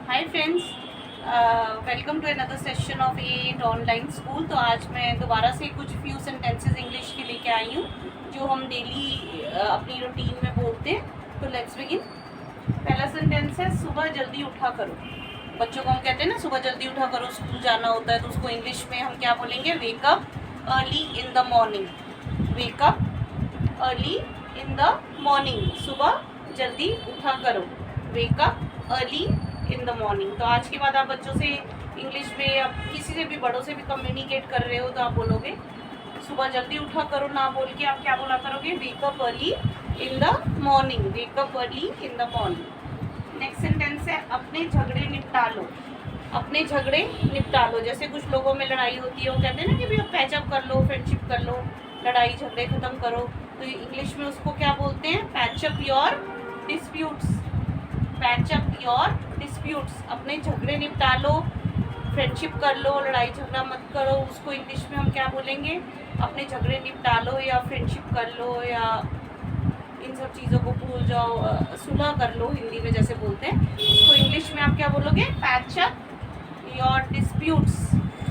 Hi friends, welcome to another session of at online school. तो आज मैं दोबारा से कुछ फ्यू सेंटेंसेस इंग्लिश के लेके आई हूँ जो हम डेली अपनी रूटीन में बोलते हैं। तो लेट्स बिगिन। पहला सेंटेंस है सुबह जल्दी उठा करो। बच्चों को हम कहते हैं ना सुबह जल्दी उठा करो, स्कूल जाना होता है, तो उसको इंग्लिश में हम क्या बोलेंगे? वेक up early in the morning. Wake up early in the morning, सुबह जल्दी उठा करो। Wake up early in the morning. तो आज के बाद आप बच्चों से इंग्लिश में या किसी से भी बड़ों से भी कम्युनिकेट कर रहे हो तो आप बोलोगे सुबह जल्दी उठा करो, ना बोल के आप क्या बोला करोगे? वेक up early in the morning. Wake up early in the morning. Next sentence है अपने झगड़े निपटा लो। अपने झगड़े निपटा लो। जैसे कुछ लोगों में लड़ाई होती है, वो कहते हैं ना कि भैया पैचअप कर लो, फ्रेंडशिप कर लो, लड़ाई झगड़े ख़त्म करो। तो इंग्लिश में उसको क्या बोलते हैं? Patch up your disputes. Patch up your disputes. अपने झगड़े निपटा लो, फ्रेंडशिप कर लो, लड़ाई झगड़ा मत करो। उसको इंग्लिश में हम क्या बोलेंगे? अपने झगड़े निपटा लो या फ्रेंडशिप कर लो या इन सब चीज़ों को भूल जाओ, सुलह कर लो हिंदी में जैसे बोलते हैं। उसको इंग्लिश में आप क्या बोलोगे? Patch up your disputes.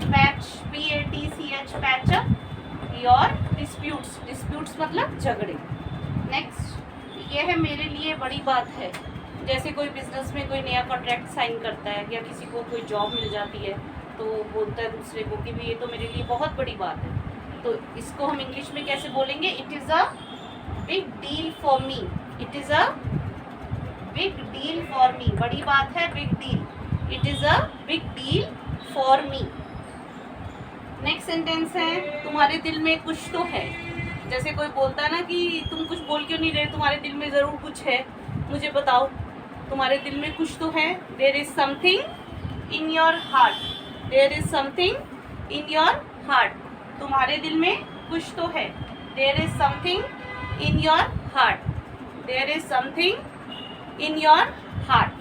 Patch PATCH, patch up your disputes. Disputes मतलब झगड़े। नेक्स्ट, ये है मेरे लिए बड़ी बात है। जैसे कोई बिजनेस में कोई नया कॉन्ट्रैक्ट साइन करता है या किसी को कोई जॉब मिल जाती है तो बोलता है दूसरे को कि भी ये तो मेरे लिए बहुत बड़ी बात है। तो इसको हम इंग्लिश में कैसे बोलेंगे? It is a big deal for me. It is a big deal for मी। बड़ी बात है, big deal. It is a big deal for me. Next sentence है तुम्हारे दिल में कुछ तो है। जैसे कोई बोलता है ना कि तुम कुछ बोल क्यों नहीं रहे, तुम्हारे दिल में ज़रूर कुछ है, मुझे बताओ। तुम्हारे दिल में कुछ तो है। There is something in your heart. There is something in your heart. तुम्हारे दिल में कुछ तो है। There is something in your heart. There is something in your heart.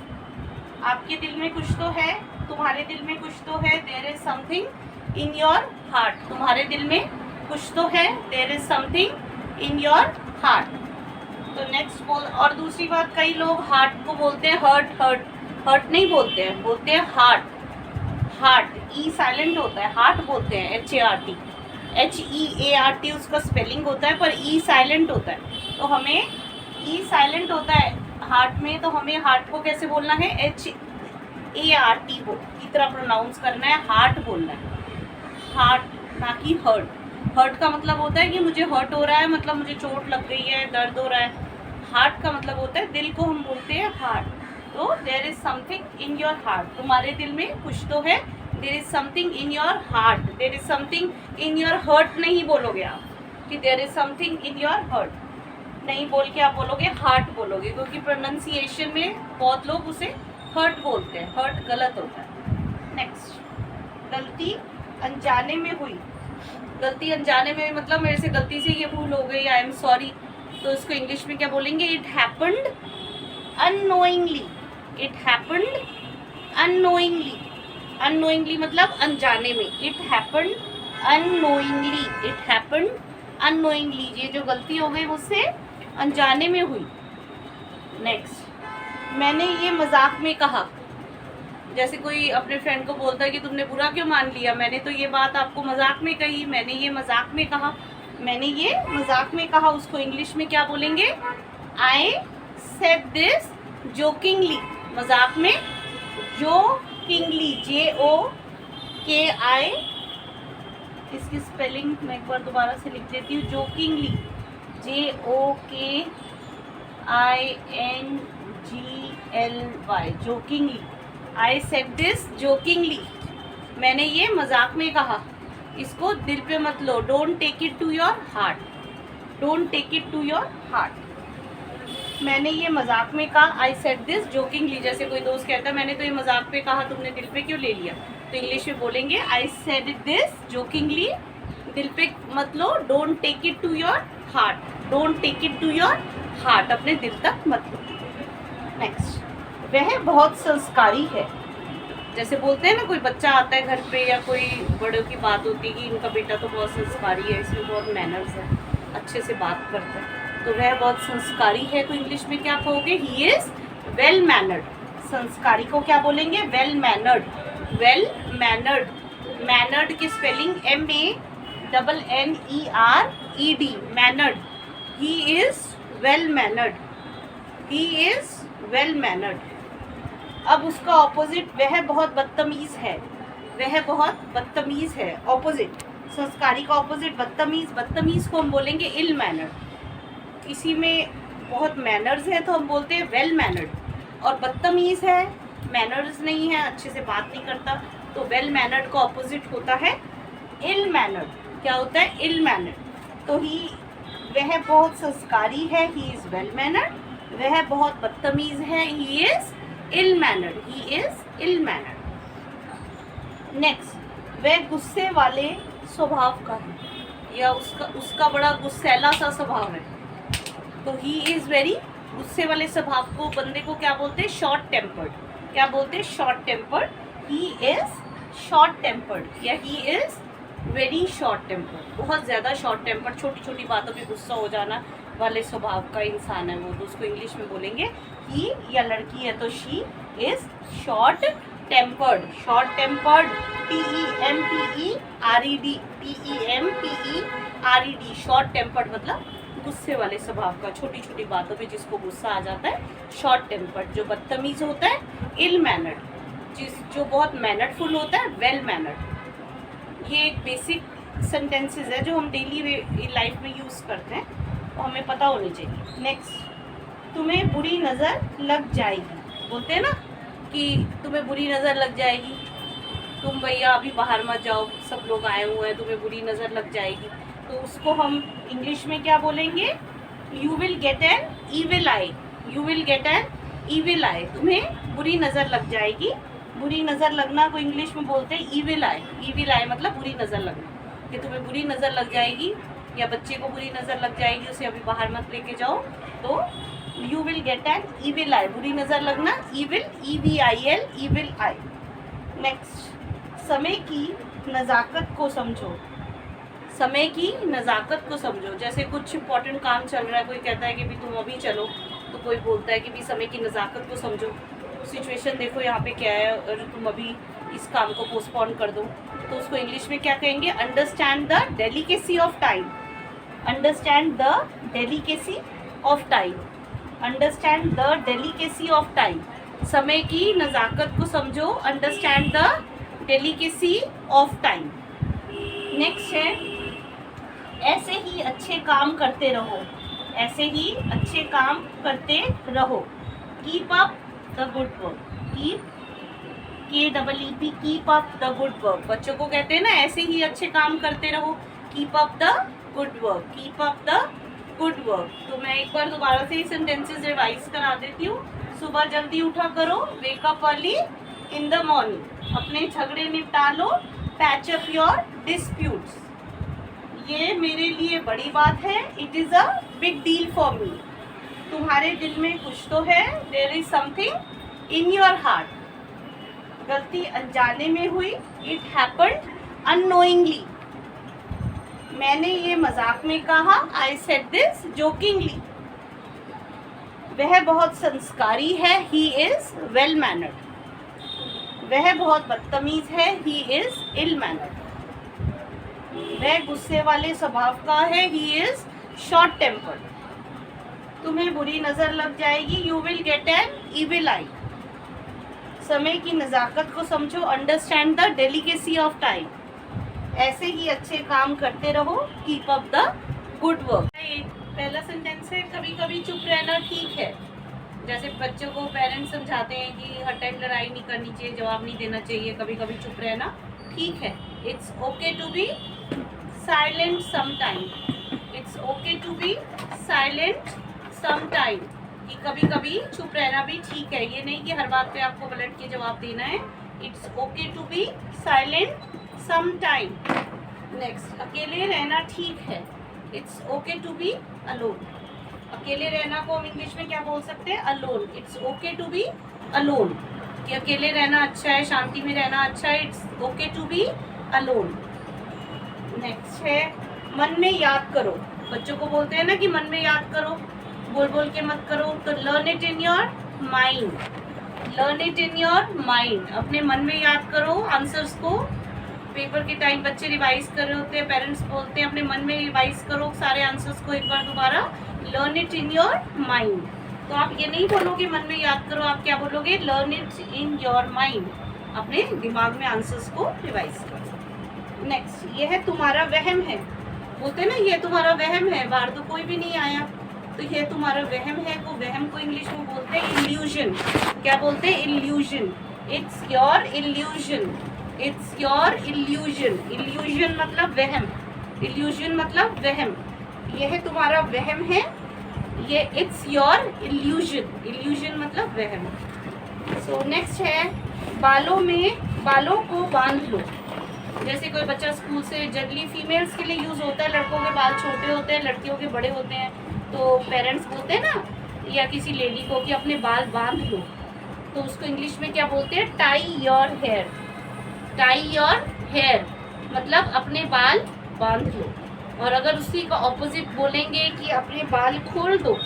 आपके दिल में कुछ तो है, तुम्हारे दिल में कुछ तो है। There is something in your heart. तुम्हारे दिल में कुछ तो है। There is something in your heart. तो नेक्स्ट बोल। और दूसरी बात, कई लोग हार्ट को बोलते हैं हर्ट। हर्ट हर्ट नहीं बोलते हैं, बोलते हैं हार्ट। हार्ट ई साइलेंट होता है, हार्ट बोलते हैं HART। HEART उसका स्पेलिंग होता है पर ई साइलेंट होता है। तो हमें ई साइलेंट होता है हार्ट में, तो हमें हार्ट को कैसे बोलना है? HART की तरह प्रोनाउंस करना है, हार्ट बोलना है। हार्ट, ना कि हर्ट। हर्ट का मतलब होता है कि मुझे हर्ट हो रहा है, मतलब मुझे चोट लग गई है, दर्द हो रहा है। हार्ट का मतलब होता है दिल को हम बोलते हैं हार्ट। तो there is something in your heart. तुम्हारे दिल में कुछ तो है। There is something in your heart. There is something in your hurt नहीं बोलोगे आप कि there is something in your hurt नहीं बोल के आप बोलोगे हार्ट बोलोगे, क्योंकि प्रोनाउंसिएशन में बहुत लोग उसे हर्ट बोलते हैं। हर्ट गलत होता है। नेक्स्ट, गलती अनजाने में हुई। गलती अनजाने में मतलब मेरे से गलती से ये भूल हो गई, आई एम सॉरी। तो इसको इंग्लिश में क्या बोलेंगे? It happened unknowingly. It happened unknowingly. Unknowingly मतलब अनजाने में। It happened unknowingly. It happened unknowingly. ये जो गलती हो गई मुझसे अनजाने में हुई। नेक्स्ट, मैंने ये मजाक में कहा। जैसे कोई अपने फ्रेंड को बोलता है कि तुमने बुरा क्यों मान लिया, मैंने तो ये बात आपको मजाक में कही, मैंने ये मजाक में कहा। मैंने ये मजाक में कहा, उसको इंग्लिश में क्या बोलेंगे? आई सेड दिस जोकिंगली। मजाक में जोकिंगली, JOKI। इसकी स्पेलिंग मैं एक बार दोबारा से लिख देती हूँ। Jokingly, JOKINGLY, jokingly. I said this jokingly. मैंने ये मजाक में कहा। इसको दिल पे मत लो। Don't take it to your heart. Don't take it to your heart. मैंने ये मजाक में कहा, आई सेड दिस जोकिंगली। जैसे कोई दोस्त कहता है मैंने तो ये मजाक पे कहा, तुमने दिल पे क्यों ले लिया? तो इंग्लिश में बोलेंगे आई सेड दिस जोकिंगली। दिल पे मत लो। Don't take it to your heart. Don't take it to your heart, अपने दिल तक मत लो। नेक्स्ट, वह बहुत संस्कारी है। जैसे बोलते हैं ना, कोई बच्चा आता है घर पे या कोई बड़ों की बात होती है कि इनका बेटा तो बहुत संस्कारी है, इसमें बहुत मैनर्स है, अच्छे से बात करता है, तो वह बहुत संस्कारी है। तो इंग्लिश में क्या कहोगे? He is well mannered. संस्कारी को क्या बोलेंगे? Well mannered. Well mannered, mannered की spelling MANNERED, mannered. He is well mannered, he is well mannered. अब उसका ऑपोजिट, वह बहुत बदतमीज है, वह बहुत बदतमीज है। ऑपोजिट, संस्कारी का ऑपोजिट बदतमीज, बदतमीज को हम बोलेंगे इल मैनर्ड। किसी में बहुत मैनर्स है तो हम बोलते हैं वेल मैनर्ड, और बदतमीज है, मैनर्स नहीं है, अच्छे से बात नहीं करता, तो वेल मैनर्ड का ऑपोजिट होता है इल मैनर्ड। क्या होता है? Ill mannered. तो ही, वह बहुत संस्कारी है, ही इज वेल मैनर्ड। वह बहुत बदतमीज है, he is ill mannered, he is ill mannered. Next, वह गुस्से वाले स्वभाव का है, या उसका बड़ा गुस्सैला सा स्वभाव है, तो ही इज वेरी, गुस्से वाले स्वभाव को, बंदे को क्या बोलते हैं? Short tempered. क्या बोलते हैं? Short tempered. He is short tempered, या he is very short tempered, बहुत ज़्यादा शॉर्ट टेम्पर्ड, छोटी छोटी बातों पे गुस्सा हो जाना वाले स्वभाव का इंसान है वो, तो उसको इंग्लिश में बोलेंगे ही, या लड़की है तो she is short tempered. Short tempered, TEMPERED, TEMPERED, short tempered मतलब गुस्से वाले स्वभाव का, छोटी छोटी बातों पे जिसको गुस्सा आ जाता है, शॉर्ट टेम्पर्ड। जो बदतमीज होता है इल मैनर्ड, जो बहुत मैनर्डफुल होता है वेल मैनर्ड। ये एक बेसिक सेंटेंसेस है जो हम डेली लाइफ में यूज़ करते हैं, तो हमें पता होनी चाहिए। नेक्स्ट, तुम्हें बुरी नज़र लग जाएगी। बोलते हैं ना कि तुम्हें बुरी नज़र लग जाएगी, तुम भैया अभी बाहर मत जाओ, सब लोग आए हुए हैं, तुम्हें बुरी नज़र लग जाएगी, तो उसको हम इंग्लिश में क्या बोलेंगे? You will get an evil I, you will get an evil आई, तुम्हें बुरी नज़र लग जाएगी। बुरी नज़र लगना को इंग्लिश में बोलते हैं ईविल आई। ईविल आई मतलब बुरी नज़र लगना, कि तुम्हें बुरी नज़र लग जाएगी, या बच्चे को बुरी नज़र लग जाएगी, उसे अभी बाहर मत लेके जाओ, तो you will get an evil आई, बुरी नज़र लगना, ईविल, EVIL, ईविल आई। नेक्स्ट, समय की नज़ाकत को समझो। समय की नज़ाकत को समझो, जैसे कुछ इंपॉर्टेंट काम चल रहा है, कोई कहता है कि भी तुम अभी चलो, तो कोई बोलता है कि भी समय की नज़ाकत को समझो, सिचुएशन देखो यहाँ पे क्या है, और तुम अभी इस काम को पोस्टपोन कर दो, तो उसको इंग्लिश में क्या कहेंगे? Understand the delicacy of time. Understand the delicacy of time, understand the delicacy of time. समय की नज़ाकत को समझो, understand the delicacy of time. Next है, ऐसे ही अच्छे काम करते रहो, ऐसे ही अच्छे काम करते रहो। Keep up the good work, keep, KEEP, keep up the good work. बच्चों को कहते हैं ना ऐसे ही अच्छे काम करते रहो, keep up the good work, keep up the good work. तो मैं एक बार दोबारा से सेंटेंसेस रिवाइज करा देती हूँ। सुबह जल्दी उठा करो, wake up early in the morning, अपने झगड़े निपटा लो, पैच अप योर डिस्प्यूट्स। ये मेरे लिए बड़ी बात है, it is a big deal for me. तुम्हारे दिल में कुछ तो है, there is something in your heart. गलती अनजाने में हुई, इट हैपेंड अननोइंगली। मैंने ये मजाक में कहा, आई सेड दिस जोकिंगली। वह बहुत संस्कारी है, ही इज वेल मैनर्ड। वह बहुत बदतमीज है, ही इज इल मैनर्ड। वह गुस्से वाले स्वभाव का है, ही इज शॉर्ट टेम्पर्ड। तुम्हें बुरी नज़र लग जाएगी, you will get an evil आई। समय की नज़ाकत को समझो, understand the delicacy of time. ऐसे ही अच्छे काम करते रहो, keep up the good work. पहला सेंटेंस है, कभी कभी चुप रहना ठीक है। जैसे बच्चों को पेरेंट्स समझाते हैं कि हर टाइम लड़ाई नहीं करनी चाहिए, जवाब नहीं देना चाहिए, कभी कभी चुप रहना ठीक है। It's okay to be silent sometime, it's okay to be silent sometime. कि कभी कभी चुप रहना भी ठीक है, ये नहीं कि हर बात पे आपको पलट के जवाब देना है। It's okay to be silent sometime. Next, अकेले रहना ठीक है, it's okay to be alone. अकेले रहना को हम इंग्लिश में क्या बोल सकते हैं? Alone. It's okay to be alone, कि अकेले रहना अच्छा है, शांति में रहना अच्छा है, it's okay to be alone. Next है, मन में याद करो। बच्चों को बोलते हैं ना कि मन में याद करो, बोल बोल के मत करो, तो learn it in your mind. Learn it in your mind, अपने मन में याद करो आंसर्स को। पेपर के टाइम बच्चे रिवाइज कर रहे होते हैं, पेरेंट्स बोलते हैं अपने मन में रिवाइज करो सारे आंसर्स को एक बार दोबारा। Learn it in your mind, तो आप ये नहीं बोलोगे मन में याद करो, आप क्या बोलोगे? Learn it in your mind, अपने दिमाग में आंसर्स को रिवाइज करो। नेक्स्ट, ये है तुम्हारा वहम है, बोलते हैं ना ये तुम्हारा वहम है, बाहर तो कोई भी नहीं आया, तो ये तुम्हारा वहम है। वो वहम को इंग्लिश में बोलते हैं इल्यूजन। क्या बोलते हैं? Illusion. It's your illusion, it's your illusion. Illusion मतलब वहम, इल्यूजन मतलब वहम। यह तुम्हारा वहम है, ये इट्स योर इल्यूजन, इल्यूजन मतलब वहम। सो नेक्स्ट है बालों को बांध लो। जैसे कोई बच्चा स्कूल से, जनरली फीमेल्स के लिए यूज होता है, लड़कों के बाल छोटे होते हैं, लड़कियों के बड़े होते हैं, तो पेरेंट्स बोलते हैं ना, या किसी लेडी को कि अपने बाल बांध लो, तो उसको इंग्लिश में क्या बोलते हैं? Tie your hair. Tie your hair मतलब अपने बाल बांध लो। और अगर उसी का ऑपोजिट बोलेंगे कि अपने बाल खोल दो,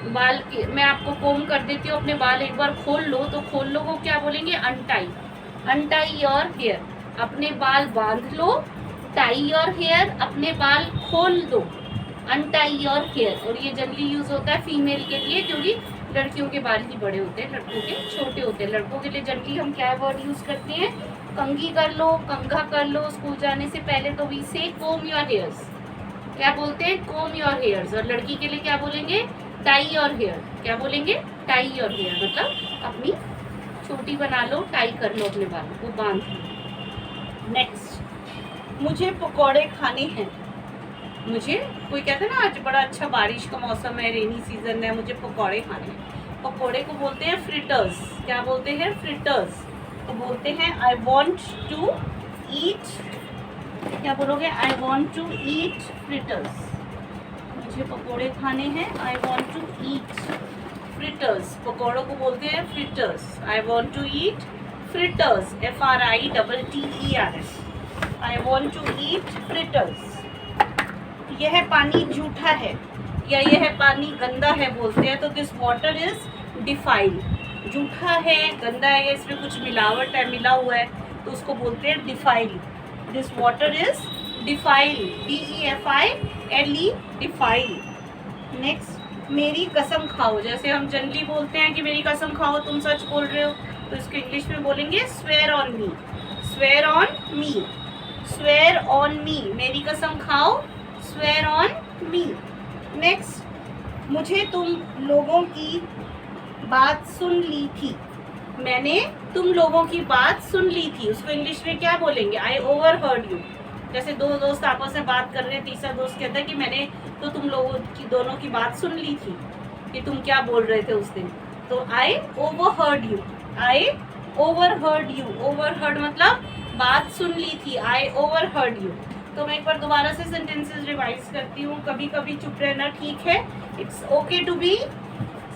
बाल के मैं आपको कोम कर देती हूँ, अपने बाल एक बार खोल लो, तो खोल लो को क्या बोलेंगे? अनटाई। अनटाई योर हेयर, अपने बाल बांध लो। टाई योर हेयर, अपने बाल खोल दो। अनटाई योर हेयर, और ये जनरली यूज होता है फीमेल के लिए, क्योंकि लड़कियों के बाल ही बड़े होते हैं, लड़कों के छोटे होते हैं। लड़कों के लिए जनरली हम क्या वर्ड यूज करते हैं? कंघी कर लो, कंघा कर लो स्कूल जाने से पहले, तो वी से कोम योर हेयर्स। क्या बोलते हैं? Comb your hairs. और लड़की के लिए क्या बोलेंगे? Tie your hair. क्या बोलेंगे? टाई योर हेयर, मतलब अपनी छोटी बना लो, टाई कर लो, अपने बालों को बांध लो। नेक्स्ट, मुझे पकौड़े खाने हैं। मुझे, कोई कहता है ना आज बड़ा अच्छा बारिश का मौसम है, रेनी सीजन है, मुझे पकौड़े खाने हैं। पकौड़े को बोलते हैं फ्रिटर्स। क्या बोलते हैं? फ्रिटर्स। तो बोलते हैं आई वॉन्ट टू ईट, क्या बोलोगे? I want to eat fritters. मुझे पकौड़े खाने हैं, I want to eat fritters. पकौड़ों को बोलते हैं fritters. I want to eat fritters, FRITTERS। I want to eat fritters. यह पानी झूठा है या यह पानी गंदा है बोलते हैं, तो दिस वाटर इज डिफाइल्ड। झूठा है, गंदा है, इसमें कुछ मिलावट है, मिला हुआ है, तो उसको बोलते हैं defiled. This water is defiled, DEFILE, defiled. Next, मेरी कसम खाओ। जैसे हम जनरली बोलते हैं कि मेरी कसम खाओ, तुम सच बोल रहे हो, तो इसको इंग्लिश में बोलेंगे swear on me. Swear on me, swear on me, मेरी कसम खाओ, स्वेयर ऑन मी। नेक्स्ट, मुझे तुम लोगों की बात सुन ली थी। मैंने तुम लोगों की बात सुन ली थी, उसको इंग्लिश में क्या बोलेंगे? आई ओवरहर्ड यू। जैसे दो दोस्त आपस में बात कर रहे हैं, तीसरा दोस्त कहता है कि मैंने तो तुम लोगों की दोनों की बात सुन ली थी कि तुम क्या बोल रहे थे उस दिन, तो I overheard you. I overheard you, overheard मतलब बात सुन ली थी, आई ओवरहर्ड यू। तो मैं एक बार दोबारा से सेंटेंसेस रिवाइज करती हूँ। कभी कभी चुप रहना ठीक है, it's okay to be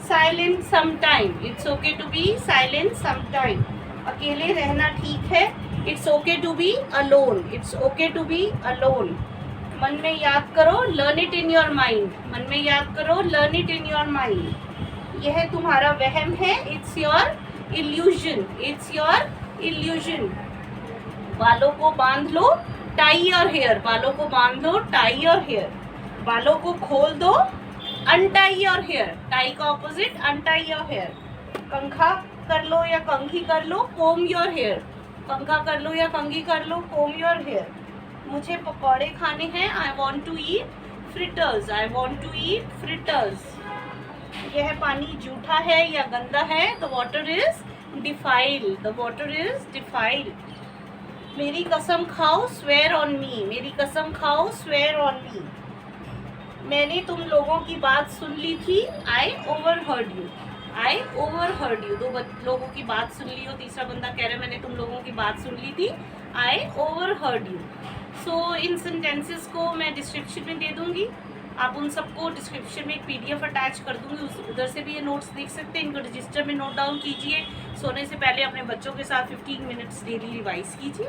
silent sometime, it's okay to be silent sometime. अकेले रहना ठीक है, it's okay to be alone, it's okay to be alone. मन में याद करो, learn it in your mind, मन में याद करो, learn it in your mind. यह तुम्हारा वहम है, it's your illusion, it's your illusion. बालों को बांध लो, टाई योर हेयर, बालों को बांध दो, टाई योर हेयर। बालों को खोल दो, अनटाई योर हेयर, टाई का ऑपोजिट अनटाई योर हेयर। कंघा कर लो या कंघी कर लो, कोम योर हेयर, कंघा कर लो या कंघी कर लो, कोम योर हेयर। मुझे पकौड़े खाने हैं, I want to eat fritters, I want to eat fritters. यह पानी जूठा है या गंदा है, the water is defiled, the water is defiled. मेरी कसम खाओ, स्वेयर ऑन मी, मेरी कसम खाओ, स्वेयर ऑन मी। मैंने तुम लोगों की बात सुन ली थी, I overheard you, I overheard you. दो लोगों की बात सुन ली हो, तीसरा बंदा कह रहा है मैंने तुम लोगों की बात सुन ली थी, I overheard you. So in sentences को मैं डिस्क्रिप्शन में दे दूंगी, आप उन सबको डिस्क्रिप्शन में एक PDF अटैच कर दूंगी, उधर से भी ये नोट्स देख सकते हैं। इनको रजिस्टर में नोट डाउन कीजिए, सोने से पहले अपने बच्चों के साथ 15 मिनट्स डेली रिवाइज कीजिए।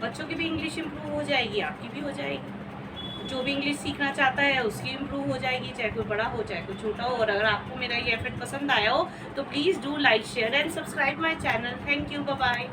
बच्चों की भी इंग्लिश इंप्रूव हो जाएगी, आपकी भी हो जाएगी। जो भी इंग्लिश सीखना चाहता है उसकी इम्प्रूव हो जाएगी, चाहे कोई बड़ा हो चाहे कोई छोटा हो। और अगर आपको मेरा ये एफर्ट पसंद आया हो तो please do like share and subscribe my channel. Thank you, bye bye.